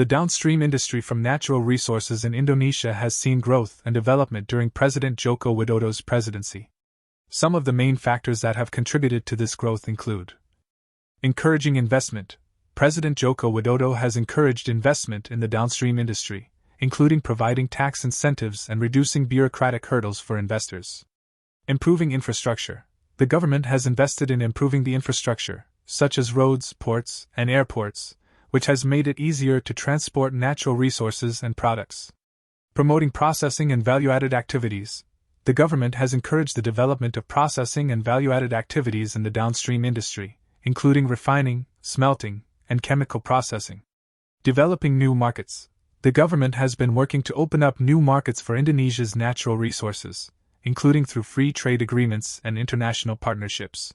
The downstream industry from natural resources in Indonesia has seen growth and development during President Joko Widodo's presidency. Some of the main factors that have contributed to this growth include: encouraging investment. President Joko Widodo has encouraged investment in the downstream industry, including providing tax incentives and reducing bureaucratic hurdles for investors. Improving infrastructure. The government has invested in improving the infrastructure, such as roads, ports, and airports, which has made it easier to transport natural resources and products. Promoting processing and value-added activities. The government has encouraged the development of processing and value-added activities in the downstream industry, including refining, smelting, and chemical processing. Developing new markets. The government has been working to open up new markets for Indonesia's natural resources, including through free trade agreements and international partnerships.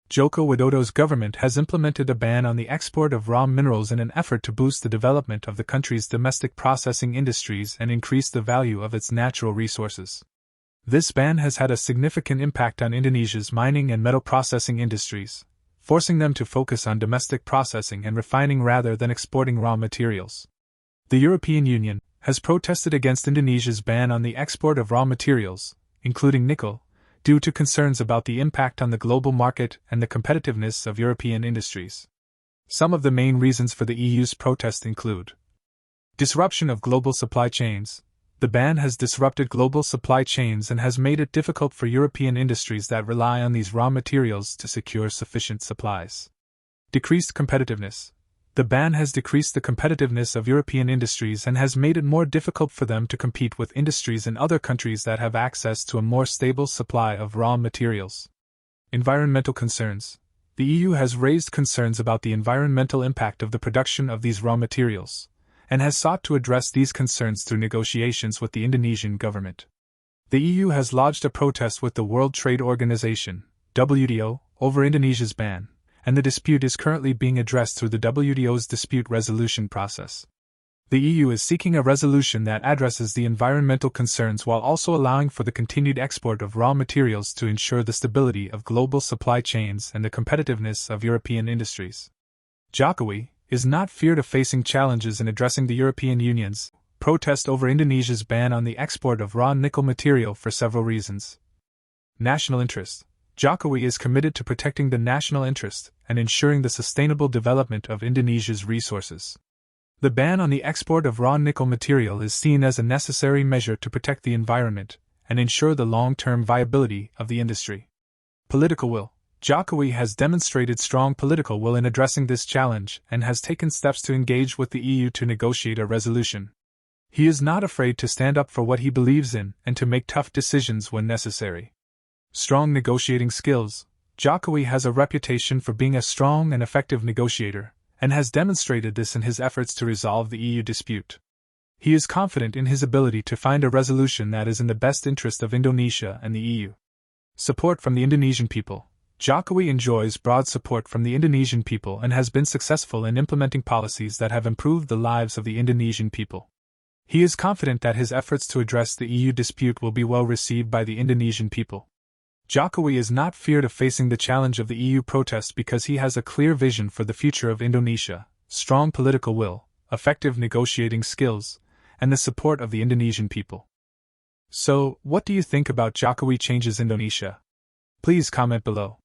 Joko Widodo's government has implemented a ban on the export of raw minerals in an effort to boost the development of the country's domestic processing industries and increase the value of its natural resources. This ban has had a significant impact on Indonesia's mining and metal processing industries, forcing them to focus on domestic processing and refining rather than exporting raw materials. The European Union has protested against Indonesia's ban on the export of raw materials, including nickel, due to concerns about the impact on the global market and the competitiveness of European industries. Some of the main reasons for the EU's protest include: disruption of global supply chains. The ban has disrupted global supply chains and has made it difficult for European industries that rely on these raw materials to secure sufficient supplies. Decreased competitiveness. The ban has decreased the competitiveness of European industries and has made it more difficult for them to compete with industries in other countries that have access to a more stable supply of raw materials. Environmental concerns. The EU has raised concerns about the environmental impact of the production of these raw materials, and has sought to address these concerns through negotiations with the Indonesian government. The EU has lodged a protest with the World Trade Organization, WTO, over Indonesia's ban, and the dispute is currently being addressed through the WTO's dispute resolution process. The EU is seeking a resolution that addresses the environmental concerns while also allowing for the continued export of raw materials to ensure the stability of global supply chains and the competitiveness of European industries. Jokowi is not feared of facing challenges in addressing the European Union's protest over Indonesia's ban on the export of raw nickel material for several reasons. National interest. Jokowi is committed to protecting the national interest and ensuring the sustainable development of Indonesia's resources. The ban on the export of raw nickel material is seen as a necessary measure to protect the environment and ensure the long-term viability of the industry. Political will. Jokowi has demonstrated strong political will in addressing this challenge and has taken steps to engage with the EU to negotiate a resolution. He is not afraid to stand up for what he believes in and to make tough decisions when necessary. Strong negotiating skills. Jokowi has a reputation for being a strong and effective negotiator, and has demonstrated this in his efforts to resolve the EU dispute. He is confident in his ability to find a resolution that is in the best interest of Indonesia and the EU. Support from the Indonesian people. Jokowi enjoys broad support from the Indonesian people and has been successful in implementing policies that have improved the lives of the Indonesian people. He is confident that his efforts to address the EU dispute will be well received by the Indonesian people. Jokowi is not feared of facing the challenge of the EU protest because he has a clear vision for the future of Indonesia, strong political will, effective negotiating skills, and the support of the Indonesian people. So, what do you think about Jokowi changes Indonesia? Please comment below.